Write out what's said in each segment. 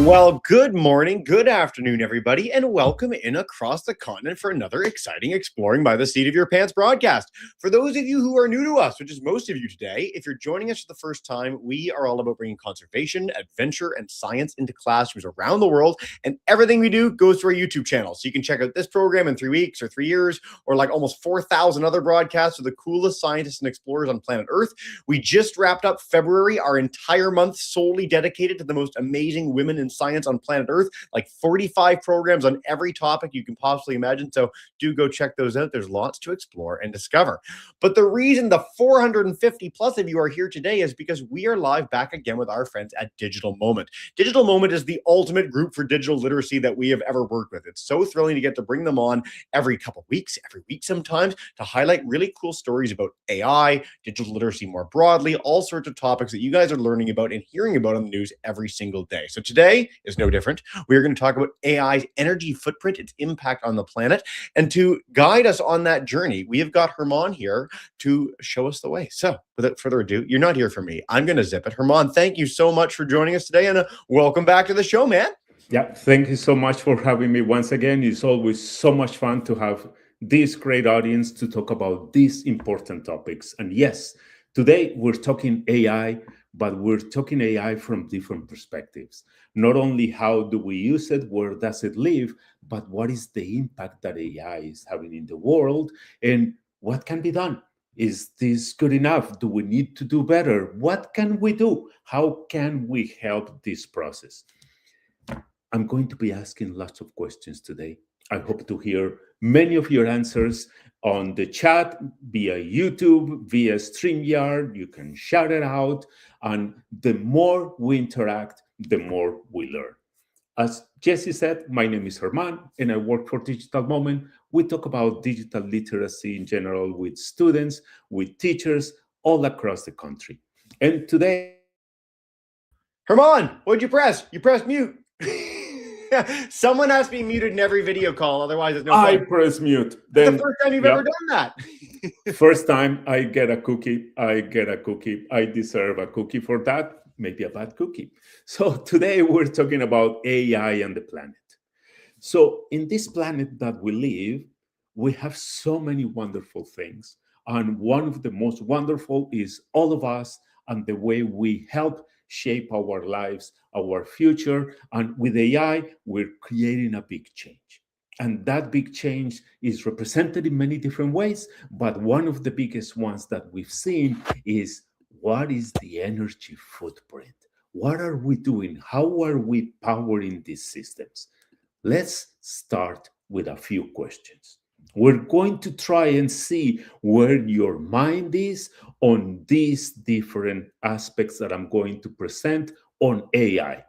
Well, good morning, good afternoon, everybody, and welcome in across the continent for another exciting Exploring by the Seat of Your Pants broadcast. For those of you who are new to us, which is most of you today, if you're joining us for the first time, we are all about bringing conservation, adventure, and science into classrooms around the world, and everything we do goes through our YouTube channel. So you can check out this program in 3 weeks or 3 years, or like almost 4,000 other broadcasts of the coolest scientists and explorers on planet Earth. We just wrapped up February, our entire month solely dedicated to the most amazing women in science on planet Earth, like 45 programs on every topic you can possibly imagine. So do go check those out. There's lots to explore and discover. But the reason the 450 plus of you are here today is because we are live back again with our friends at Digital Moment. Digital Moment is the ultimate group for digital literacy that we have ever worked with. It's so thrilling to get to bring them on every couple weeks, every week sometimes, to highlight really cool stories about AI, digital literacy more broadly, all sorts of topics that you guys are learning about and hearing about on the news every single day. So today is no different. We are going to talk about AI's energy footprint, its impact on the planet. And to guide us on that journey, we have got Herman here to show us the way. So without further ado, you're not here for me. I'm going to zip it. Herman, thank you so much for joining us today, and welcome back to the show, man. Yeah, thank you so much for having me once again. It's always so much fun to have this great audience to talk about these important topics. And yes, today we're talking AI, but we're talking AI from different perspectives. Not only how do we use it, where does it live, but what is the impact that AI is having in the world and what can be done? Is this good enough? Do we need to do better? What can we do? How can we help this process? I'm going to be asking lots of questions today. I hope to hear many of your answers on the chat, via YouTube, via StreamYard. You can shout it out. And the more we interact, the more we learn. As Jesse said, my name is Herman, and I work for Digital Moment. We talk about digital literacy in general with students, with teachers all across the country. And today, Herman, what'd you press? You pressed mute. Someone has to be muted in every video call, otherwise it's no fun. I press mute. That's the first time you've ever done that. First time I get a cookie, I get a cookie. I deserve a cookie for that, maybe a bad cookie. So today we're talking about AI and the planet. So in this planet that we live, we have so many wonderful things. And one of the most wonderful is all of us and the way we help shape our lives, our future. And with AI, we're creating a big change. And that big change is represented in many different ways. But one of the biggest ones that we've seen is, what is the energy footprint? What are we doing? How are we powering these systems? Let's start with a few questions. We're going to try and see where your mind is on these different aspects that I'm going to present on AI.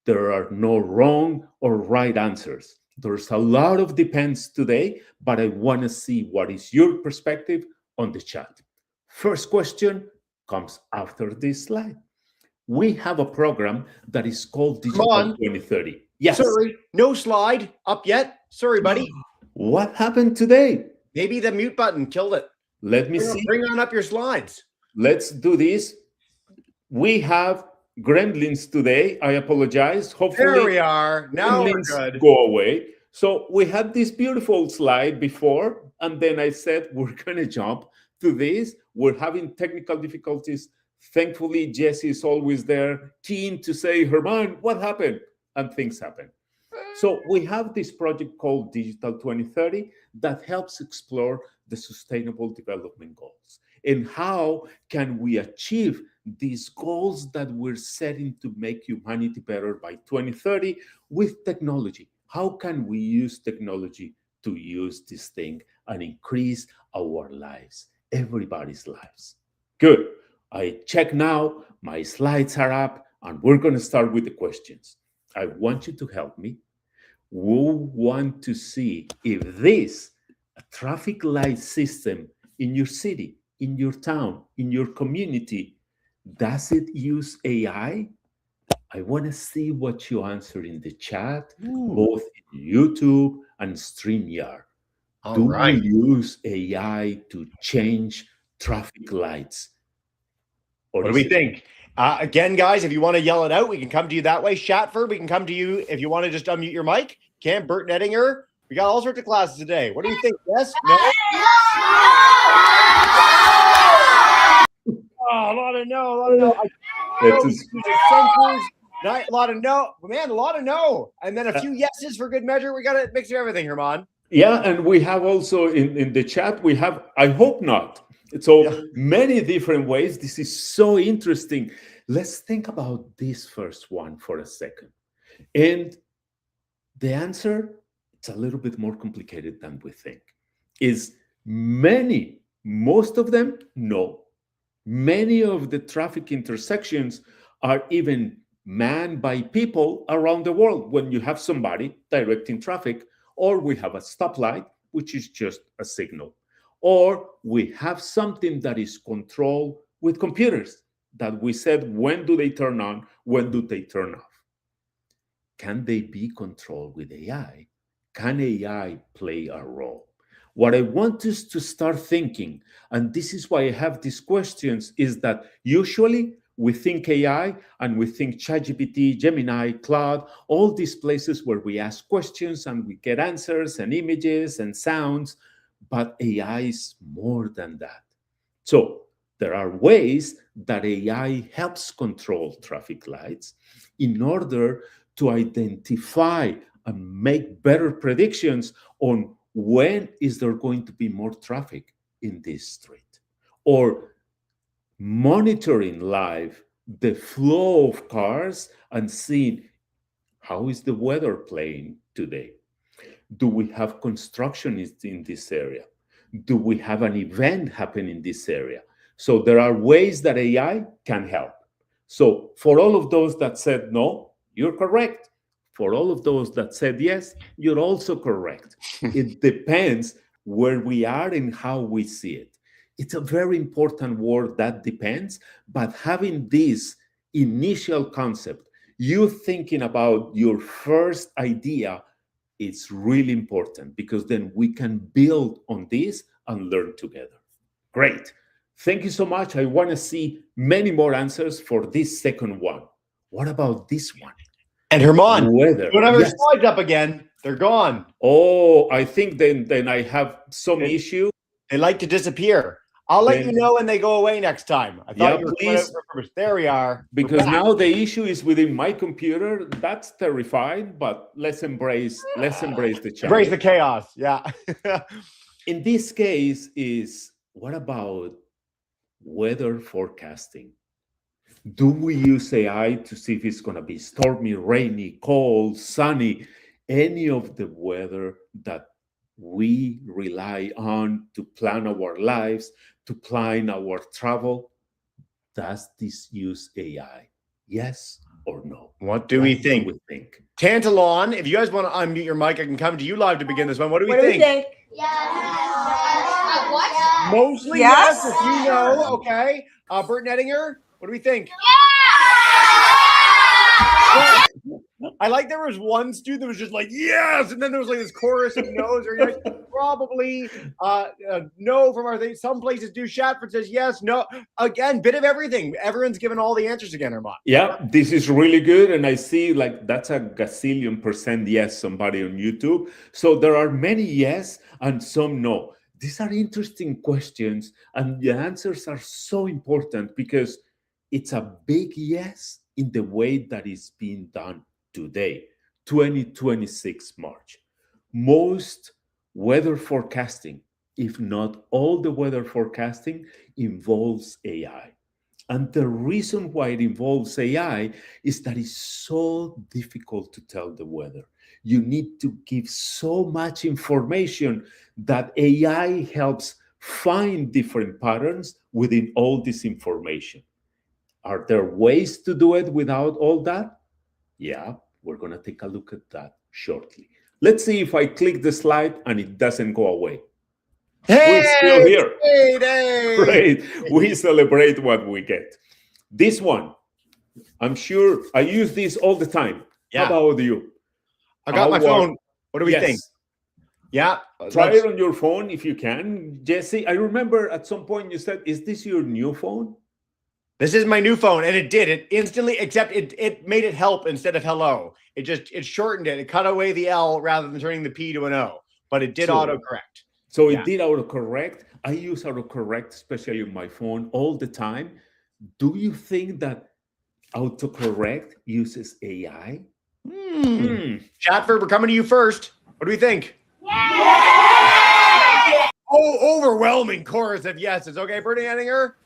There are no wrong or right answers. There's a lot of depends today, but I want to see what is your perspective on the chat. First question comes after this slide. We have a program that is called Digital 2030. Yes. Sorry, no slide up yet. Sorry, buddy. What happened today? Maybe the mute button killed it. Let me see. Bring on up your slides. Let's do this. We have gremlins today. I apologize. Hopefully, there we are. Now we're good. Go away. So we had this beautiful slide before, and then I said we're going to jump to this. We're having technical difficulties. Thankfully, Jesse is always there, keen to say, Herman, what happened? And things happen. So we have this project called Digital 2030 that helps explore the Sustainable Development Goals and how can we achieve these goals that we're setting to make humanity better by 2030 with technology. How can we use technology to use this thing and increase our lives, everybody's lives? Good. I check now, my slides are up, and we're going to start with the questions. I want you to help me. We want to see if this traffic light system in your city, in your town, in your community, does it use AI? I want to see what you answer in the chat, both in YouTube and StreamYard. Do we use AI to change traffic lights? Or what do we think? Again, guys, if you want to yell it out, we can come to you that way. Shatford, we can come to you if you want to just unmute your mic. Cam, Bert Nettinger, we got all sorts of classes today. What do you think? Yes? No? Oh, a lot of no, a lot of no. A lot of no. Man, a lot of no. And then a few yeses for good measure. We got to mix everything, Herman. Yeah, and we have also in the chat, we have, I hope not. So many different ways. This is so interesting. Let's think about this first one for a second. And the answer, it's a little bit more complicated than we think. Is most of them, no. Many of the traffic intersections are even manned by people around the world when you have somebody directing traffic, or we have a stoplight, which is just a signal, or we have something that is controlled with computers that we said, when do they turn on, when do they turn off? Can they be controlled with AI? Can AI play a role? What I want us to start thinking, and this is why I have these questions, is that usually we think AI and we think ChatGPT, Gemini, Claude, all these places where we ask questions and we get answers and images and sounds, but AI is more than that. So there are ways that AI helps control traffic lights in order to identify and make better predictions on when is there going to be more traffic in this street, or monitoring live the flow of cars and seeing how is the weather playing today. Do we have construction in this area? Do we have an event happening in this area? So there are ways that AI can help. So for all of those that said no, you're correct. For all of those that said yes, you're also correct. It depends where we are and how we see it. It's a very important word, that depends, but having this initial concept, you thinking about your first idea, it's really important, because then we can build on this and learn together. Great. Thank you so much. I want to see many more answers for this second one. What about this one? And Herman, weather. Whatever slides up again, they're gone. Oh, I think then I have some issue. They like to disappear. I'll let you know when they go away next time. I thought you were please. There we are. Because now the issue is within my computer. That's terrifying, but let's embrace the challenge. Embrace the chaos. Yeah. In this case is, what about weather forecasting? Do we use AI to see if it's going to be stormy, rainy, cold, sunny, any of the weather that we rely on to plan our lives, to plan our travel? Does this use AI? Yes or no? What do we think? Tantalon, if you guys want to unmute your mic, I can come to you live to begin this one. What do we think? Yes. What? Mostly yes, if you know. Okay. Bert Nettinger, what do we think? Yeah. I like there was one student that was just like, yes, and then there was like this chorus of no's, or yes, probably no from our thing. Some places do. Shatford says yes, no. Again, bit of everything. Everyone's given all the answers again, Herman. Yeah, this is really good. And I see like that's a gazillion% yes, somebody on YouTube. So there are many yes and some no. These are interesting questions, and the answers are so important because it's a big yes in the way that it's being done today, 2026 March. Most weather forecasting, if not all the weather forecasting, involves AI. And the reason why it involves AI is that it's so difficult to tell the weather. You need to give so much information that AI helps find different patterns within all this information. Are there ways to do it without all that? Yeah, we're going to take a look at that shortly. Let's see if I click the slide and it doesn't go away. Hey, we're still here. Hey. Great. We celebrate what we get. This one, I'm sure I use this all the time. Yeah. How about you? I got my phone. What do we think? Yeah. Try it on your phone if you can. Jesse, I remember at some point you said, is this your new phone? This is my new phone, and it did it instantly, except it made it help instead of hello. It shortened it. It cut away the L rather than turning the P to an O, but it did autocorrect. So it did autocorrect. I use autocorrect, especially on my phone, all the time. Do you think that autocorrect uses AI? Chatford, we're coming to you first. What do we think? Oh, overwhelming chorus of yeses. Okay, Bernie Henninger?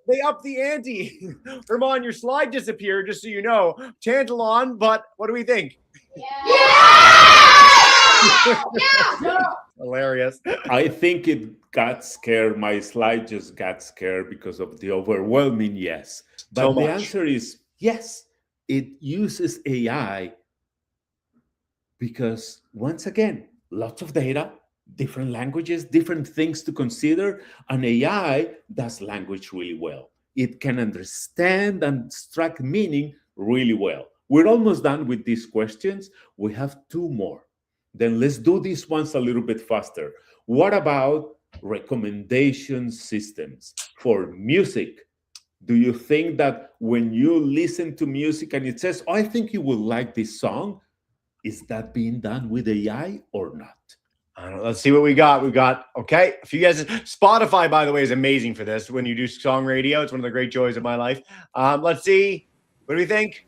They upped the ante. Herman, your slide disappeared, just so you know. Tantalon, but what do we think? Hilarious. I think it got scared. My slide just got scared because of the overwhelming yes. But the answer is yes, it uses AI because, once again, lots of data, different languages, different things to consider, and AI does language really well. It can understand and extract meaning really well. We're almost done with these questions. We have 2 more. Then let's do these ones a little bit faster. What about recommendation systems for music? Do you think that when you listen to music and it says, oh, I think you will like this song, is that being done with AI or not? I don't know. Let's see what we got. We got, okay, if you guys, Spotify, by the way, is amazing for this. When you do song radio, it's one of the great joys of my life. Let's see. What do we think?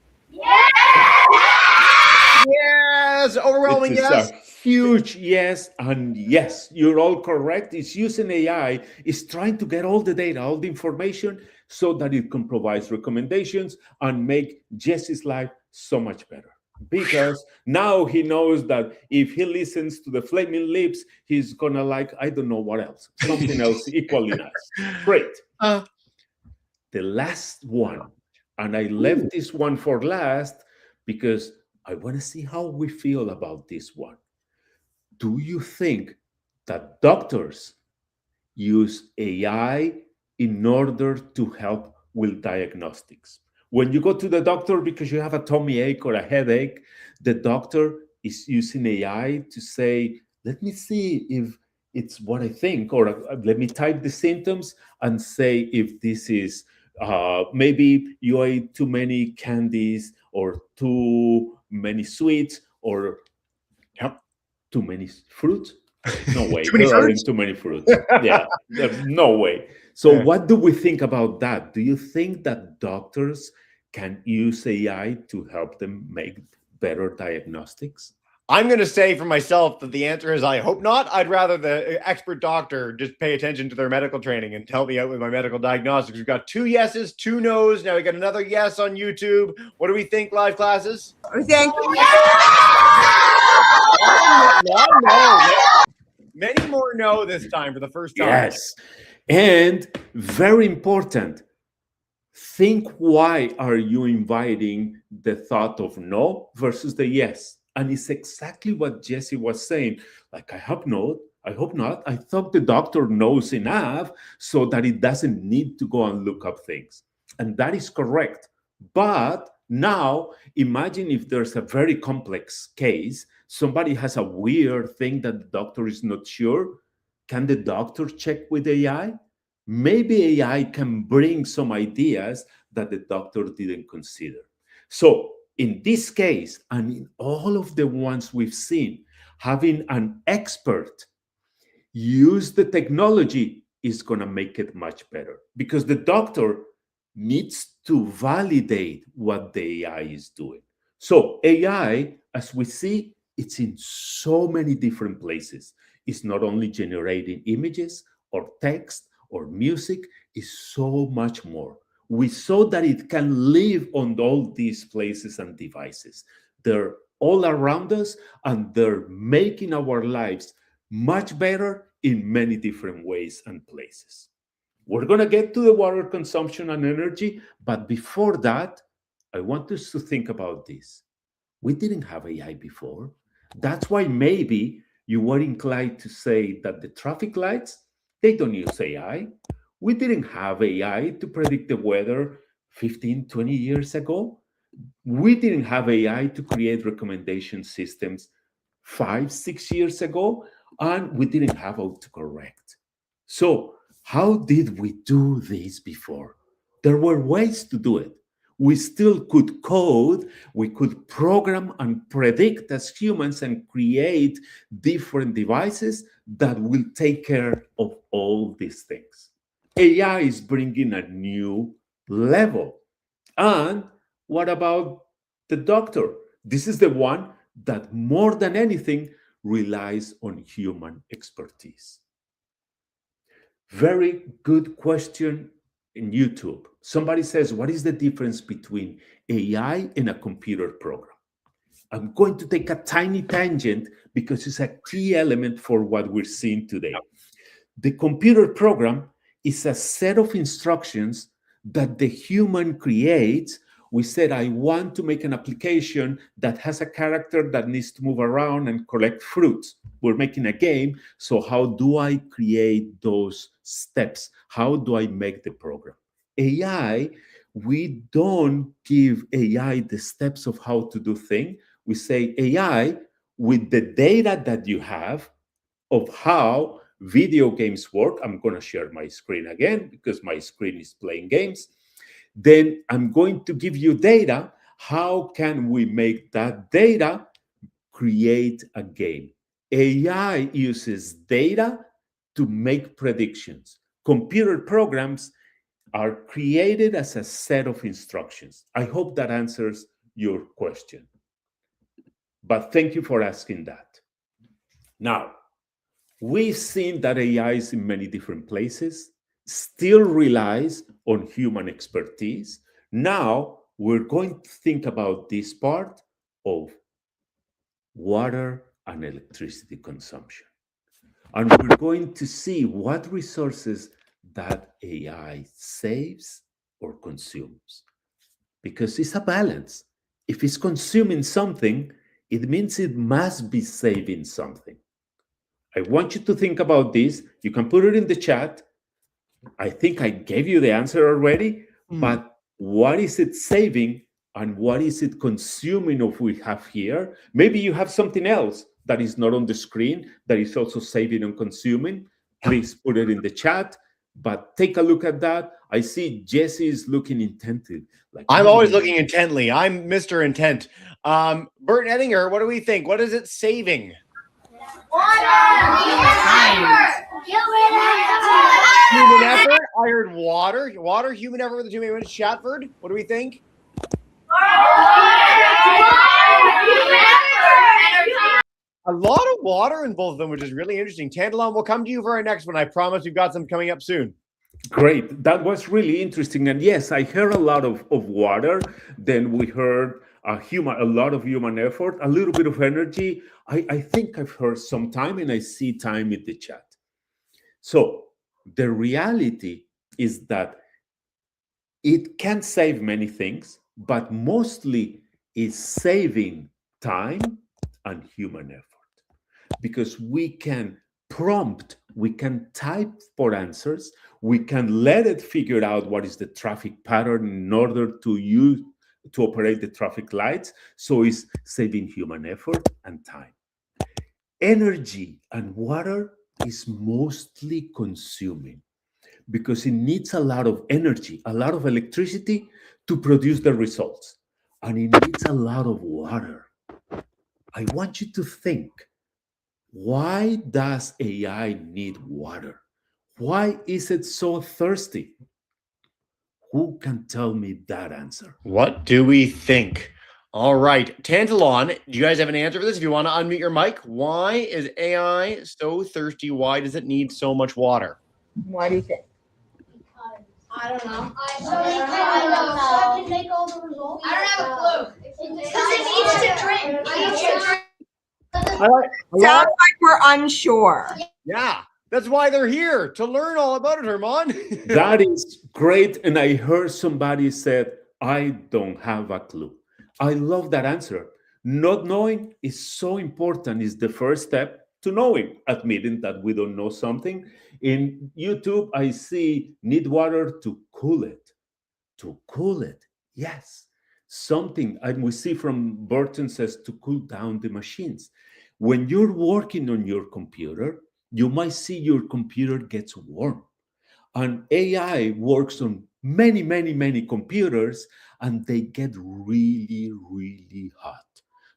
Yes, overwhelming yes. A huge yes, and yes, you're all correct. It's using AI. It's trying to get all the data, all the information, so that it can provide recommendations and make Jesse's life so much better. Because now he knows that if he listens to the Flaming Lips, he's gonna like, I don't know what else, something else equally nice. Great. The last one, and I left this one for last because I want to see how we feel about this one. Do you think that doctors use AI in order to help with diagnostics? When you go to the doctor because you have a tummy ache or a headache, the doctor is using AI to say, let me see if it's what I think, or let me type the symptoms and say if this is maybe you ate too many candies or too many sweets or too many fruits. No way. There aren't too many fruits. Yeah, there's no way. So what do we think about that? Do you think that doctors can use AI to help them make better diagnostics? I'm going to say for myself that the answer is I hope not. I'd rather the expert doctor just pay attention to their medical training and help me out with my medical diagnostics. We've got 2 yeses, 2 nos. Now we got another yes on YouTube. What do we think, live classes? We think Many more no this time for the first time. Yes. And very important, think why are you inviting the thought of no versus the yes? And it's exactly what Jesse was saying. Like, I hope not. I thought the doctor knows enough so that it doesn't need to go and look up things. And that is correct. But now imagine if there's a very complex case, somebody has a weird thing that the doctor is not sure. Can the doctor check with AI? Maybe AI can bring some ideas that the doctor didn't consider. So in this case, and in all of the ones we've seen, having an expert use the technology is going to make it much better, because the doctor needs to validate what the AI is doing. So AI, as we see, it's in so many different places. It's not only generating images or text or music, it's so much more. We saw that it can live on all these places and devices. They're all around us, and they're making our lives much better in many different ways and places. We're going to get to the water consumption and energy, but before that, I want us to think about this. We didn't have AI before. That's why maybe you were inclined to say that the traffic lights, they don't use AI. We didn't have AI to predict the weather 15, 20 years ago. We didn't have AI to create recommendation systems 5, 6 years ago, and we didn't have autocorrect. So How did we do this before? There were ways to do it. We still could code, we could program and predict as humans and create different devices that will take care of all these things. AI is bringing a new level. And what about the doctor? This is the one that more than anything relies on human expertise. Very good question in YouTube. Somebody says, what is the difference between AI and a computer program? I'm going to take a tiny tangent because it's a key element for what we're seeing today. The computer program is a set of instructions that the human creates. We said, I want to make an application that has a character that needs to move around and collect fruits. We're making a game. So how do I create those steps? How do I make the program? AI, we don't give AI the steps of how to do things. We say, AI, with the data that you have of how video games work, I'm going to share my screen again because my screen is playing games. Then I'm going to give you data. How can we make that data create a game? AI uses data to make predictions. Computer programs are created as a set of instructions. I hope that answers your question. But thank you for asking that. Now, we've seen that AI is in many different places, still relies on human expertise. Now, we're going to think about this part of water and electricity consumption. And we're going to see what resources that AI saves or consumes. Because it's a balance. If it's consuming something, it means it must be saving something. I want you to think about this. You can put it in the chat. I think I gave you the answer already, but what is it saving and what is it consuming of we have here? Maybe you have something else that is not on the screen that is also saving and consuming. Please put it in the chat, but take a look at that. I see Jesse is looking intently. Like I'm always looking intently. I'm Mr. Intent. Bert Ettinger, what do we think? What is it saving? Human effort. I heard water. Water, human effort with the human. Shatford, what do we think? A lot of water in both of them, which is really interesting. Tantalon, we'll come to you for our next one. I promise we've got some coming up soon. Great. That was really interesting. And yes, I heard a lot of water. Then we heard a lot of human effort, a little bit of energy. I think I've heard some time, and I see time in the chat. So the reality is that it can save many things, but mostly is saving time and human effort. Because we can prompt, we can type for answers, we can let it figure out what is the traffic pattern in order to operate the traffic lights. So it's saving human effort and time. Energy and water is mostly consuming because it needs a lot of energy, a lot of electricity to produce the results. And it needs a lot of water. I want you to think, why does AI need water? Why is it so thirsty? Who can tell me that answer? What do we think? All right, Tantalon, do you guys have an answer for this? If you want to unmute your mic, why is AI so thirsty? Why does it need so much water? Why do you think? I don't know. So I can make all the results. I don't have a clue. Because it needs to drink. Sounds like we're unsure. Yeah, that's why they're here, to learn all about it, Herman. That is great. And I heard somebody said, I don't have a clue. I love that answer. Not knowing is so important. It's the first step to knowing, admitting that we don't know something. In YouTube, I see need water to cool it. To cool it, yes. Something, and we see from Burton says to cool down the machines. When you're working on your computer, you might see your computer gets warm. And AI works on many, many, many computers, and they get really, really hot.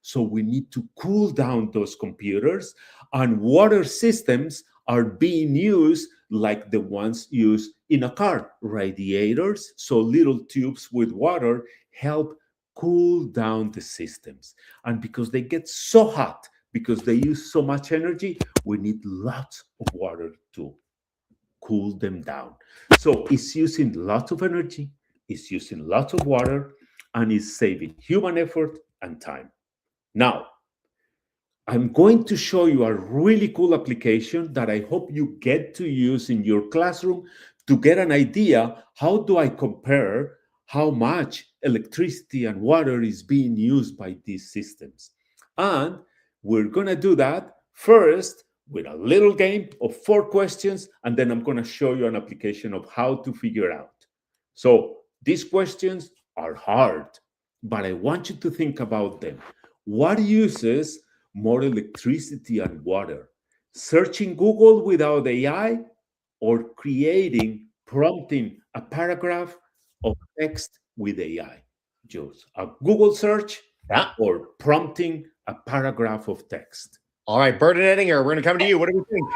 So we need to cool down those computers, and water systems are being used like the ones used in a car, radiators. So little tubes with water help cool down the systems. And because they get so hot, because they use so much energy, we need lots of water to cool them down. So it's using lots of energy, it's using lots of water, and it's saving human effort and time. Now, I'm going to show you a really cool application that I hope you get to use in your classroom to get an idea, how do I compare how much electricity and water is being used by these systems? And we're going to do that first with a little game of 4 questions, and then I'm going to show you an application of how to figure out. So these questions are hard, but I want you to think about them. What uses more electricity and water? Searching Google without AI, or prompting a paragraph of text with AI? Just a Google search, or prompting a paragraph of text? All right, Bert and Ettinger, we're going to come to you. What do we think?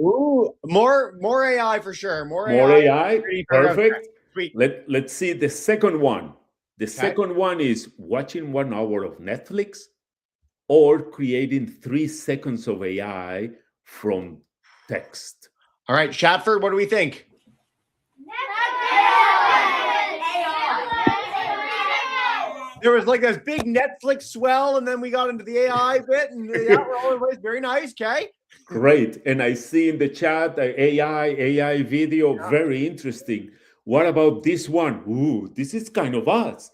Ooh, more AI for sure. More AI. Perfect. Sweet. Let's see the second one. The second one is watching 1 hour of Netflix, or creating 3 seconds of AI from text. All right, Shatford, what do we think? There was like this big Netflix swell, and then we got into the AI bit, and we're all over. Very nice, okay? Great. And I see in the chat AI video, very interesting. What about this one? Ooh, this is kind of us.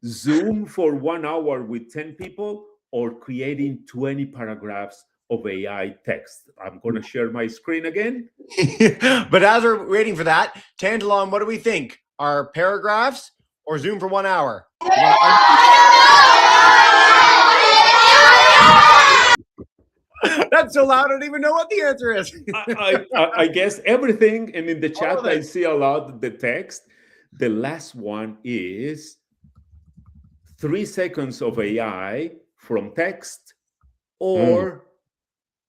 Zoom for 1 hour with 10 people, or creating 20 paragraphs of AI text. I'm going to share my screen again. But as we're waiting for that, Tantalon, what do we think? Are paragraphs or Zoom for 1 hour? That's so loud, I don't even know what the answer is. I guess everything, and in the chat I see a lot the text. The last one is 3 seconds of AI from text, or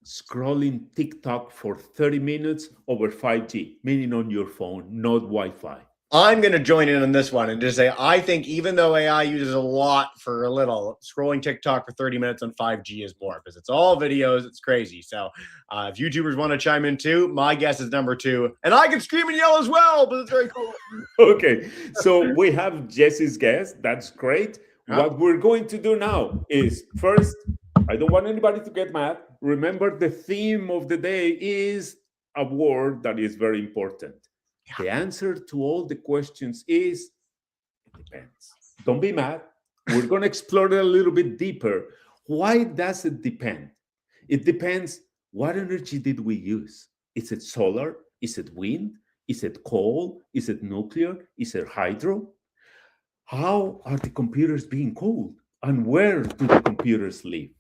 scrolling TikTok for 30 minutes over 5G, meaning on your phone, not Wi-Fi. I'm going to join in on this one and just say, I think even though AI uses a lot for a little, scrolling TikTok for 30 minutes on 5G is more, because it's all videos. It's crazy. So if YouTubers want to chime in too, my guess is number 2. And I can scream and yell as well, but it's very cool. Okay, so we have Jesse's guess. That's great. What we're going to do now is, first, I don't want anybody to get mad. Remember, the theme of the day is a word that is very important. The answer to all the questions is, it depends. Don't be mad. We're going to explore it a little bit deeper. Why does it depend? It depends, what energy did we use? Is it solar? Is it wind? Is it coal? Is it nuclear? Is it hydro? How are the computers being cooled? And where do the computers live?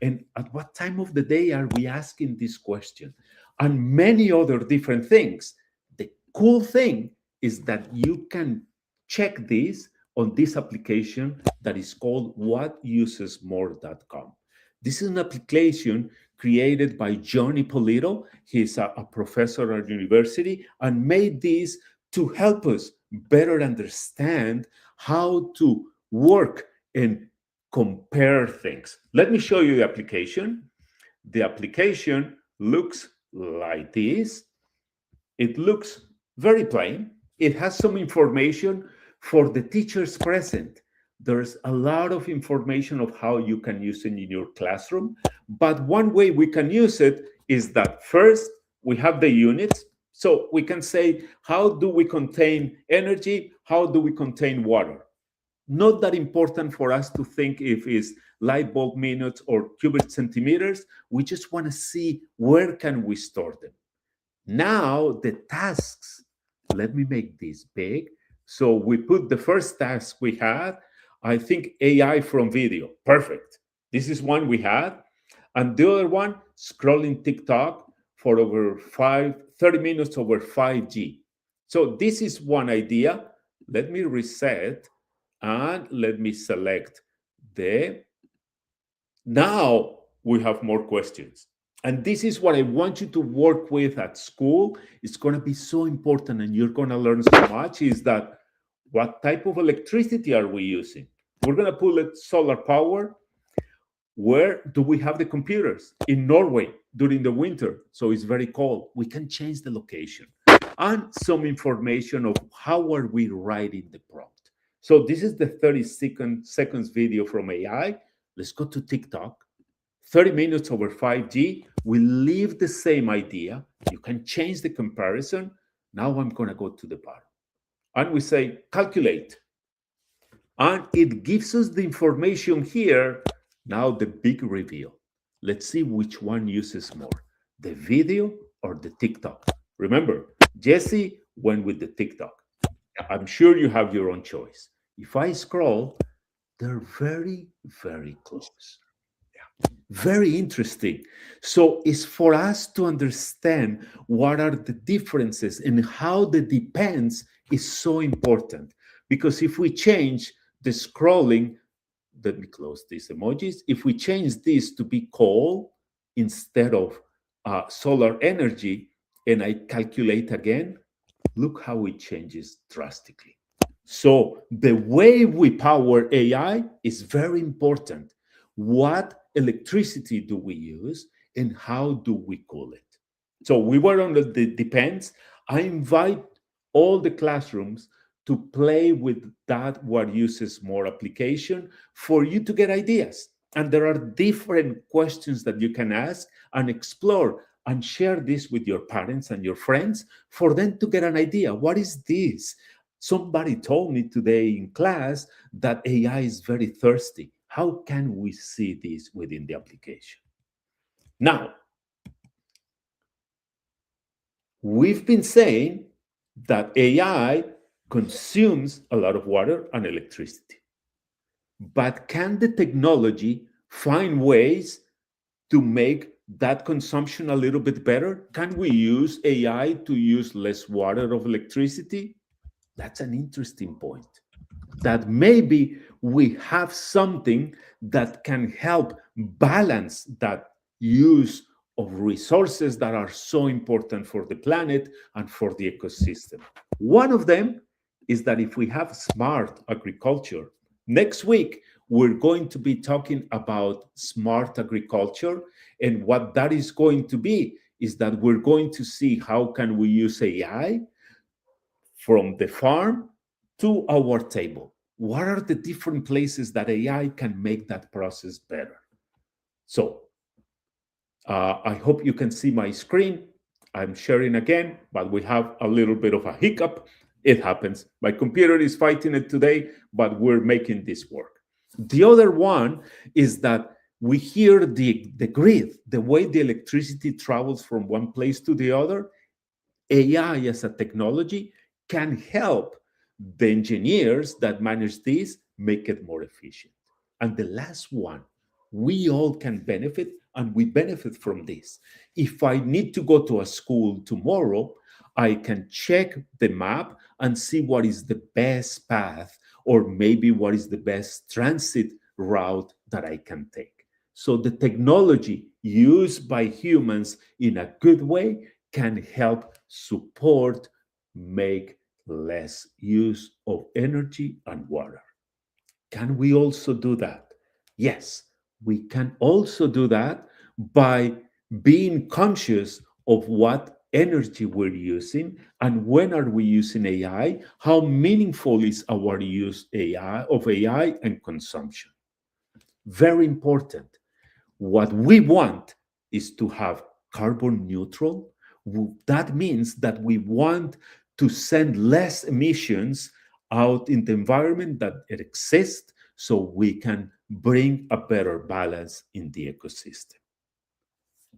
And at what time of the day are we asking this question? And many other different things. The cool thing is that you can check this on this application that is called whatusesmore.com. This is an application created by John Ippolito. He's a professor at university, and made this to help us better understand how to work and compare things. Let me show you the application. The application looks like this. It looks very plain. It has some information for the teachers present. There's a lot of information of how you can use it in your classroom. But one way we can use it is that first we have the units. So we can say, how do we contain energy? How do we contain water? Not that important for us to think if it's light bulb minutes or cubic centimeters. We just want to see where can we store them. Now the tasks, let me make this big. So we put the first task we had, I think AI from video. Perfect. This is one we had. And the other one, scrolling TikTok for over 30 minutes over 5G. So this is one idea. Let me reset and let me select the. Now we have more questions. And this is what I want you to work with at school. It's going to be so important and you're going to learn so much is that what type of electricity are we using? We're going to pull it solar power. Where do we have the computers? In Norway during the winter, so it's very cold. We can change the location and some information of how are we writing the prompt. So this is the 30 seconds video from AI. Let's go to TikTok. 30 minutes over 5G. We leave the same idea. You can change the comparison. Now I'm going to go to the bottom. And we say, calculate. And it gives us the information here. Now the big reveal. Let's see which one uses more, the video or the TikTok. Remember, Jesse went with the TikTok. I'm sure you have your own choice. If I scroll, they're very, very close. Yeah. Very interesting. So it's for us to understand what are the differences and how the depends is so important. Because if we change the scrolling, let me close these emojis. If we change this to be coal instead of solar energy, and I calculate again, look how it changes drastically. So the way we power AI is very important. What electricity do we use and how do we cool it? So we were on the depends. I invite all the classrooms to play with that, what uses more application for you to get ideas. And there are different questions that you can ask and explore and share this with your parents and your friends for them to get an idea. What is this? Somebody told me today in class that AI is very thirsty. How can we see this within the application? Now, we've been saying that AI consumes a lot of water and electricity. But can the technology find ways to make that consumption a little bit better? Can we use AI to use less water of electricity? That's an interesting point. That maybe we have something that can help balance that use of resources that are so important for the planet and for the ecosystem. One of them is that if we have smart agriculture, next week, we're going to be talking about smart agriculture. And what that is going to be is that we're going to see how can we use AI from the farm to our table. What are the different places that AI can make that process better? So I hope you can see my screen. I'm sharing again, but we have a little bit of a hiccup. It happens. My computer is fighting it today, but we're making this work. The other one is that we hear the grid, the way the electricity travels from one place to the other. AI as a technology can help the engineers that manage this make it more efficient. And the last one, we all can benefit, and we benefit from this. If I need to go to a school tomorrow, I can check the map and see what is the best path, or maybe what is the best transit route that I can take. So the technology used by humans in a good way can help support, make less use of energy and water. Can we also do that? Yes, we can also do that by being conscious of what energy we're using and when are we using AI, how meaningful is our use of AI and consumption. Very important. What we want is to have carbon neutral. That means that we want to send less emissions out in the environment that it exists so we can bring a better balance in the ecosystem.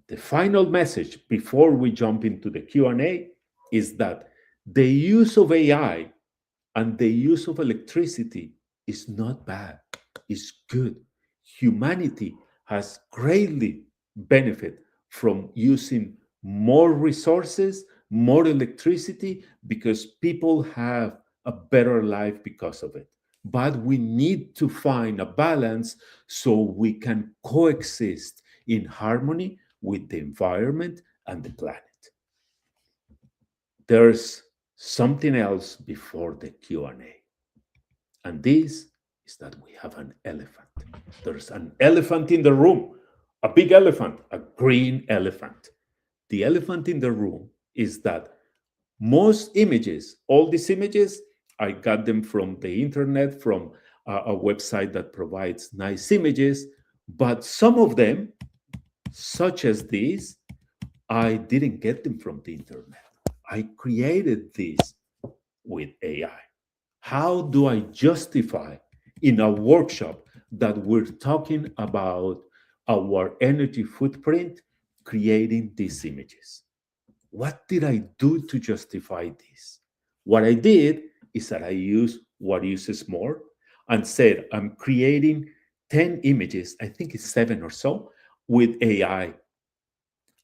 The final message before we jump into the Q&A is that the use of AI and the use of electricity is not bad, it's good. Humanity has greatly benefit from using more resources, more electricity, because people have a better life because of it. But we need to find a balance so we can coexist in harmony with the environment and the planet. There's something else before the Q&A. And this is that we have an elephant. There's an elephant in the room, a big elephant, a green elephant. The elephant in the room is that most images, all these images, I got them from the internet, from a website that provides nice images, but some of them, such as these, I didn't get them from the internet. I created these with AI. How do I justify in a workshop that we're talking about our energy footprint, creating these images? What did I do to justify this? What I did is that I used What Uses More and said, I'm creating 10 images, I think it's 7 or so, with AI.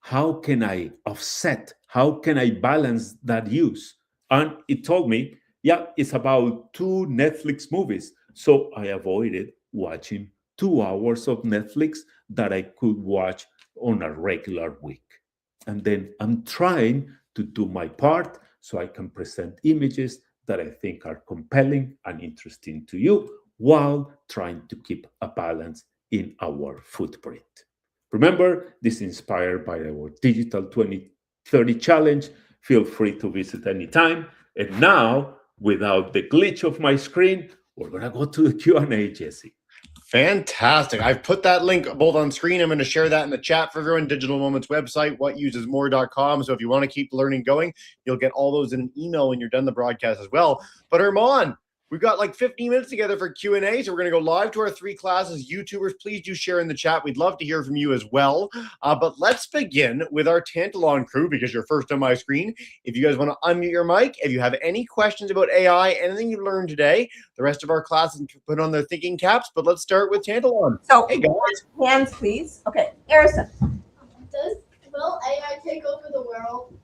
How can I offset? How can I balance that use? And it told me, yeah, it's about 2 Netflix movies. So I avoided watching 2 hours of Netflix that I could watch on a regular week. And then I'm trying to do my part so I can present images that I think are compelling and interesting to you while trying to keep a balance in our footprint. Remember, this is inspired by our Digital 2030 Challenge. Feel free to visit anytime. And now, without the glitch of my screen, we're going to go to the Q&A, Jesse. Fantastic. I've put that link both on screen. I'm going to share that in the chat for everyone. Digital Moments website, whatusesmore.com. So if you want to keep learning going, you'll get all those in an email when you're done the broadcast as well. But Herman, we've got like 15 minutes together for Q&A, so we're going to go live to our 3 classes. YouTubers, please do share in the chat. We'd love to hear from you as well. But let's begin with our Tantalon crew, because you're first on my screen. If you guys want to unmute your mic, if you have any questions about AI, anything you've learned today, the rest of our classes can put on their thinking caps. But let's start with Tantalon. So, hey guys. hands, please. Okay, Harrison. Will AI take over the world?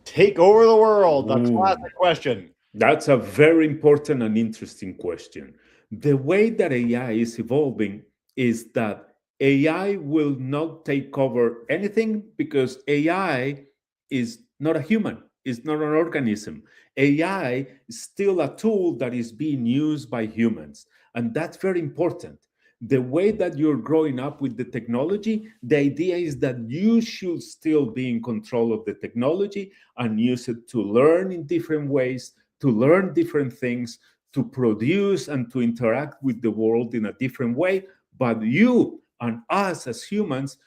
Take over the world. A classic question. That's a very important and interesting question. The way that AI is evolving is that AI will not take over anything, because AI is not a human, it's not an organism. AI is still a tool that is being used by humans, and that's very important. The way that you're growing up with the technology, the idea is that you should still be in control of the technology and use it to learn in different ways, to learn different things, to produce and to interact with the world in a different way. But you and us as humans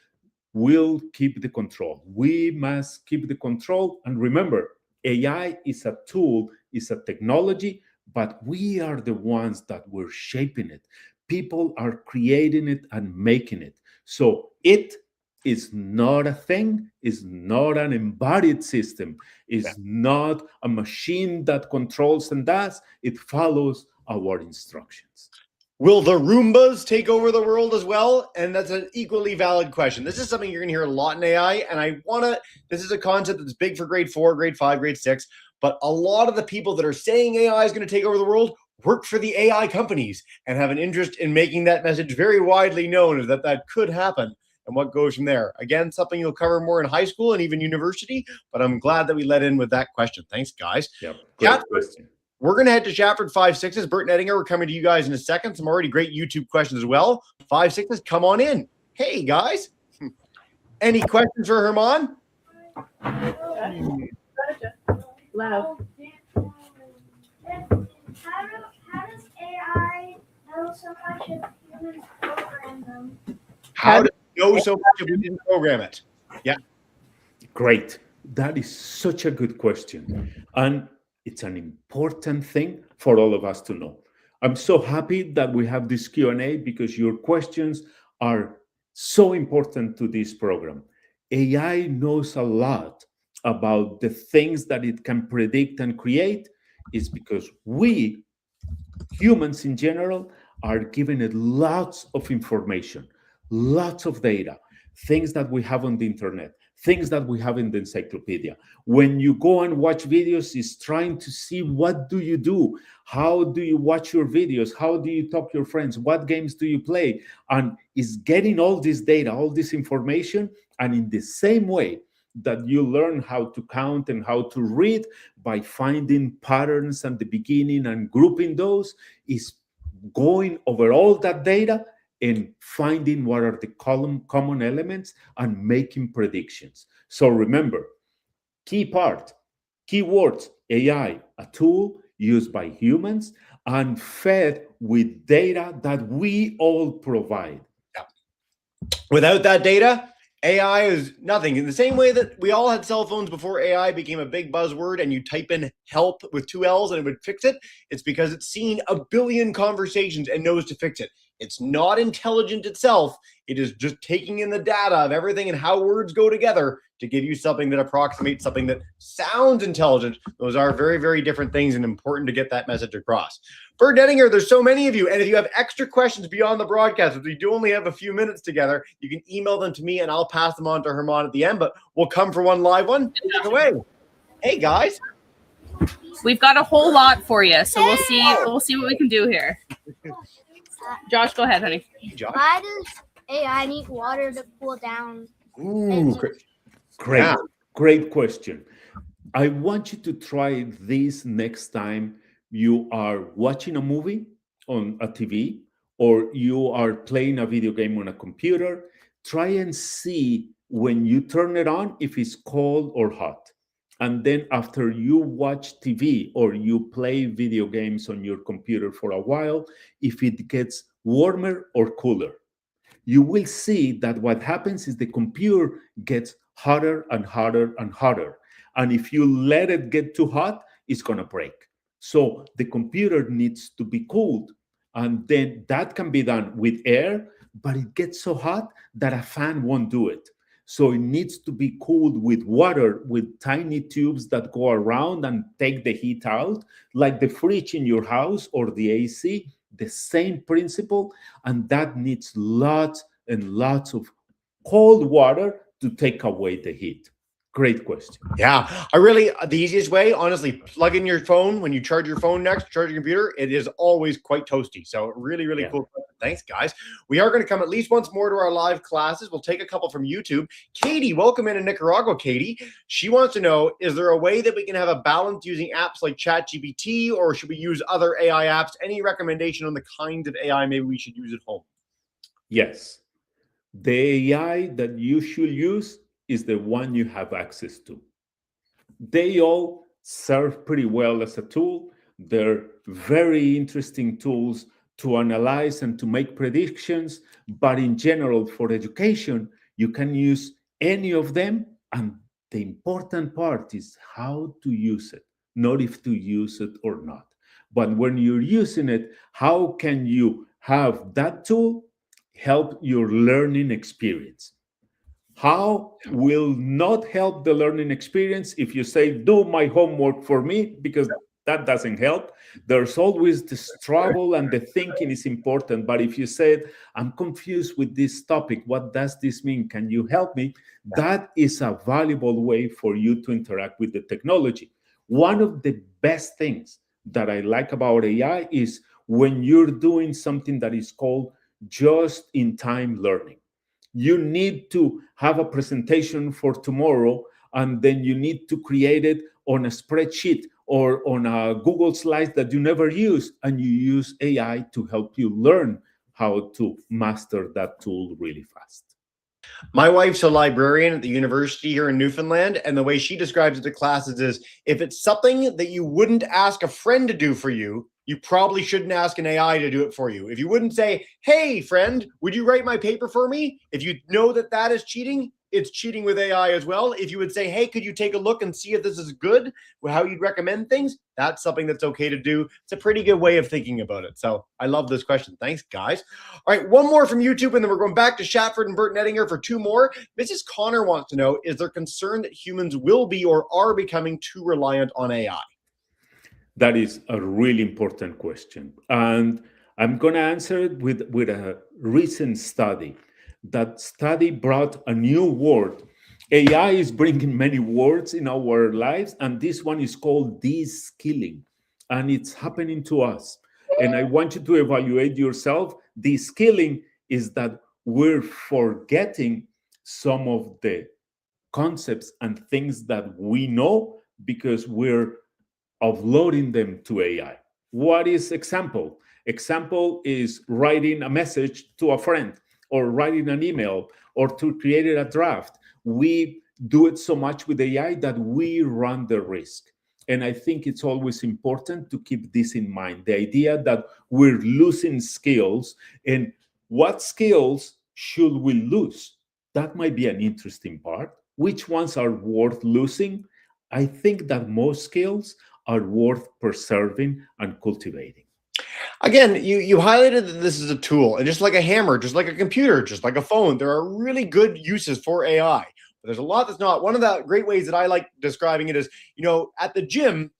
will keep the control. We must keep the control. And remember, AI is a tool, is a technology, but we are the ones that were shaping it. People are creating it and making it. So it is not a thing, is not an embodied system, is not a machine that controls and does. It follows our instructions. Will the Roombas take over the world as well? And that's an equally valid question. This is something you're going to hear a lot in AI, and this is a concept that's big for grade 4, grade 5, grade 6, but a lot of the people that are saying AI is going to take over the world work for the AI companies and have an interest in making that message very widely known, that that could happen. And what goes from there. Again, something you'll cover more in high school and even university, but I'm glad that we let in with that question. Thanks, guys. Yep, great question. We're going to head to Chatford 5-6s. Bert and Ettinger, we're coming to you guys in a second. Some already great YouTube questions as well. 5-6s, come on in. Hey, guys. Any questions for Herman? Loud. How does AI know so much if humans program them? How do you know so much if we didn't program it? Yeah. Great. That is such a good question. And it's an important thing for all of us to know. I'm so happy that we have this Q&A, because your questions are so important to this program. AI knows a lot about the things that it can predict and create, is because we humans in general are given it lots of information, lots of data, things that we have on the internet, things that we have in the encyclopedia. When you go and watch videos, it's trying to see what do you do, how do you watch your videos, how do you talk to your friends, what games do you play, and is getting all this data, all this information, and in the same way that you learn how to count and how to read by finding patterns at the beginning and grouping those, is going over all that data and finding what are the common elements and making predictions. So remember, key part, keywords, AI, a tool used by humans and fed with data that we all provide. Yeah. Without that data, AI is nothing. In the same way that we all had cell phones before AI became a big buzzword and you type in help with 2 L's and it would fix it, it's because it's seen a billion conversations and knows to fix it. It's not intelligent itself. It is just taking in the data of everything and how words go together to give you something that approximates something that sounds intelligent. Those are very, very different things and important to get that message across. Bert Nettinger, there's so many of you. And if you have extra questions beyond the broadcast, if we do only have a few minutes together, you can email them to me and I'll pass them on to Herman at the end, but we'll come for one live one. Take it away. Hey, guys. We've got a whole lot for you, so we'll see what we can do here. Josh, go ahead, honey. Hey, Josh. Why does AI need water to cool down? Ooh, Great question. I want you to try this next time you are watching a movie on a TV or you are playing a video game on a computer. Try and see when you turn it on if it's cold or hot. And then after you watch TV or you play video games on your computer for a while, if it gets warmer or cooler, you will see that what happens is the computer gets hotter and hotter and hotter. And if you let it get too hot, it's going to break. So the computer needs to be cooled. And then that can be done with air, but it gets so hot that a fan won't do it. So it needs to be cooled with water, with tiny tubes that go around and take the heat out, like the fridge in your house or the AC, the same principle. And that needs lots and lots of cold water to take away the heat. Great question. Yeah, the easiest way, honestly, plug in your phone when you charge your phone next, charge your computer. It is always quite toasty. So really, really cool. Thanks, guys. We are going to come at least once more to our live classes. We'll take a couple from YouTube. Katie, welcome in Nicaragua, Katie. She wants to know, is there a way that we can have a balance using apps like ChatGPT, or should we use other AI apps? Any recommendation on the kinds of AI maybe we should use at home? Yes. The AI that you should use is the one you have access to. They all serve pretty well as a tool. They're very interesting tools to analyze and to make predictions. But in general, for education, you can use any of them. And the important part is how to use it, not if to use it or not. But when you're using it, how can you have that tool help your learning experience? How will not help the learning experience if you say, do my homework for me, because that doesn't help. There's always the struggle and the thinking is important. But if you said, I'm confused with this topic, what does this mean? Can you help me? That is a valuable way for you to interact with the technology. One of the best things that I like about AI is when you're doing something that is called just-in-time learning. You need to have a presentation for tomorrow, and then you need to create it on a spreadsheet or on a Google Slides that you never use, and you use AI to help you learn how to master that tool really fast. My wife's a librarian at the university here in Newfoundland, and the way she describes it to classes is, if it's something that you wouldn't ask a friend to do for you, you probably shouldn't ask an AI to do it for you. If you wouldn't say, hey, friend, would you write my paper for me? If you know that that is cheating, it's cheating with AI as well. If you would say, hey, could you take a look and see if this is good, how you'd recommend things, that's something that's okay to do. It's a pretty good way of thinking about it. So I love this question. Thanks, guys. All right, one more from YouTube, and then we're going back to Shatford and Bert Nettinger for 2 more. Mrs. Connor wants to know, is there concern that humans will be or are becoming too reliant on AI? That is a really important question. And I'm going to answer it with a recent study. That study brought a new word. AI is bringing many words in our lives, and this one is called de-skilling, and it's happening to us. And I want you to evaluate yourself. De-skilling is that we're forgetting some of the concepts and things that we know because we're offloading them to AI. What is example? Example is writing a message to a friend or writing an email or to create a draft. We do it so much with AI that we run the risk. And I think it's always important to keep this in mind, the idea that we're losing skills, and what skills should we lose? That might be an interesting part. Which ones are worth losing? I think that most skills are worth preserving and cultivating. Again, you highlighted that this is a tool, and just like a hammer, just like a computer, just like a phone, there are really good uses for AI. But there's a lot that's not. One of the great ways that I like describing it is, at the gym,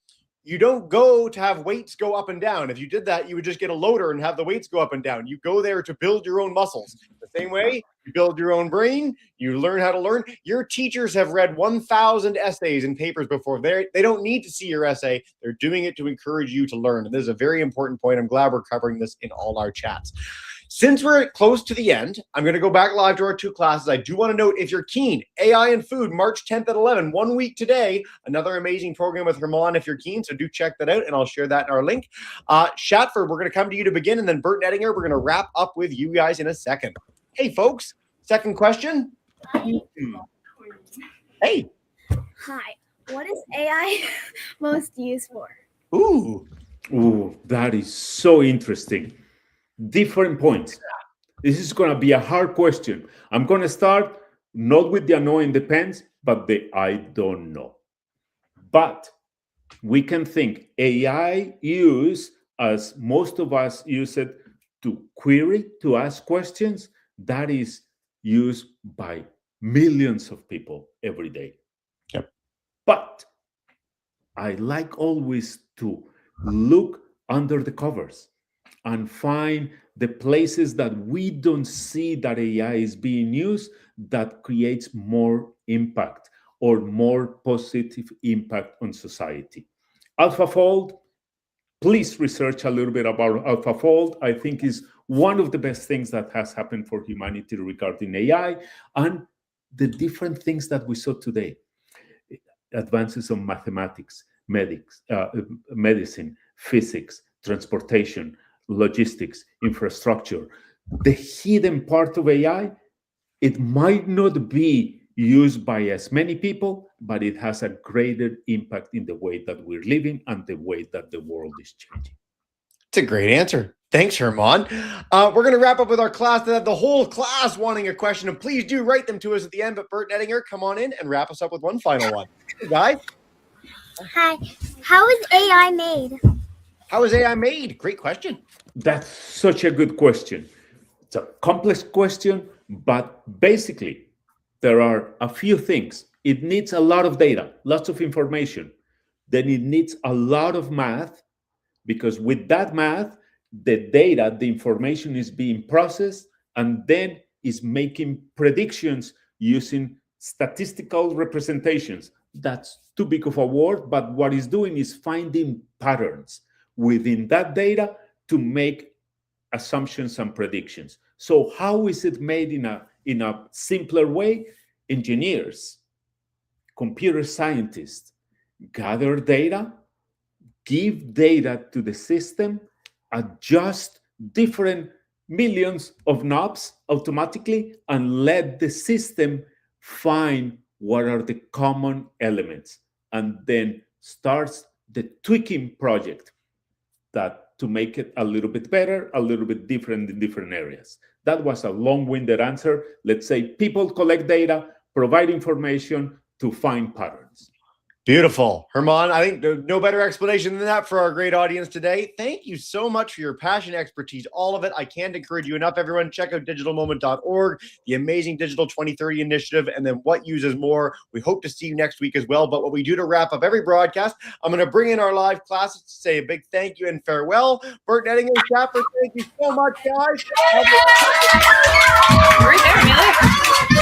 you don't go to have weights go up and down. If you did that, you would just get a loader and have the weights go up and down. You go there to build your own muscles. The same way, you build your own brain, you learn how to learn. Your teachers have read 1,000 essays and papers before. They don't need to see your essay. They're doing it to encourage you to learn. And this is a very important point. I'm glad we're covering this in all our chats. Since we're close to the end, I'm going to go back live to our two classes. I do want to note, if you're keen, AI and Food, March 10th at 11, 1 week today, another amazing program with Herman if you're keen. So do check that out, and I'll share that in our link. Shatford, we're going to come to you to begin, and then Bert and Ettinger, we're going to wrap up with you guys in a second. Hey, folks, second question. Hey. Hi. What is AI most used for? Ooh, that is so interesting. Different points. This is going to be a hard question. I'm going to start not with the annoying depends, but the I don't know. But we can think AI use, as most of us use it, to query, to ask questions. That is used by millions of people every day. Yep. But I like always to look under the covers and find the places that we don't see that AI is being used that creates more impact or more positive impact on society. AlphaFold, please research a little bit about AlphaFold. I think is one of the best things that has happened for humanity regarding AI and the different things that we saw today. Advances on mathematics, medicine, physics, transportation, logistics, infrastructure. The hidden part of AI, it might not be used by as many people, but it has a greater impact in the way that we're living and the way that the world is changing. It's a great answer. Thanks, Herman. We're going to wrap up with our class that have the whole class wanting a question, and please do write them to us at the end. But Bert and Ettinger, come on in and wrap us up with one final one. Hey, guys. Hi. How is AI made? How is AI made? Great question. That's such a good question. It's a complex question, but basically, there are a few things. It needs a lot of data, lots of information. Then it needs a lot of math, because with that math, the data, the information is being processed and then is making predictions using statistical representations. That's too big of a word, but what it's doing is finding patterns within that data to make assumptions and predictions. So how is it made in a simpler way? Engineers, computer scientists gather data, give data to the system, adjust different millions of knobs automatically, and let the system find what are the common elements, and then starts the tweaking project that to make it a little bit better, a little bit different in different areas. That was a long-winded answer. Let's say people collect data, provide information to find patterns. Beautiful. Herman, I think there's no better explanation than that for our great audience today. Thank you so much for your passion, expertise, all of it. I can't encourage you enough, everyone. Check out digitalmoment.org, the amazing Digital 2030 initiative, and then What Uses More. We hope to see you next week as well. But what we do to wrap up every broadcast, I'm going to bring in our live classes to say a big thank you and farewell. Bert Netting and Shapper, thank you so much, guys. Right there, Amelia.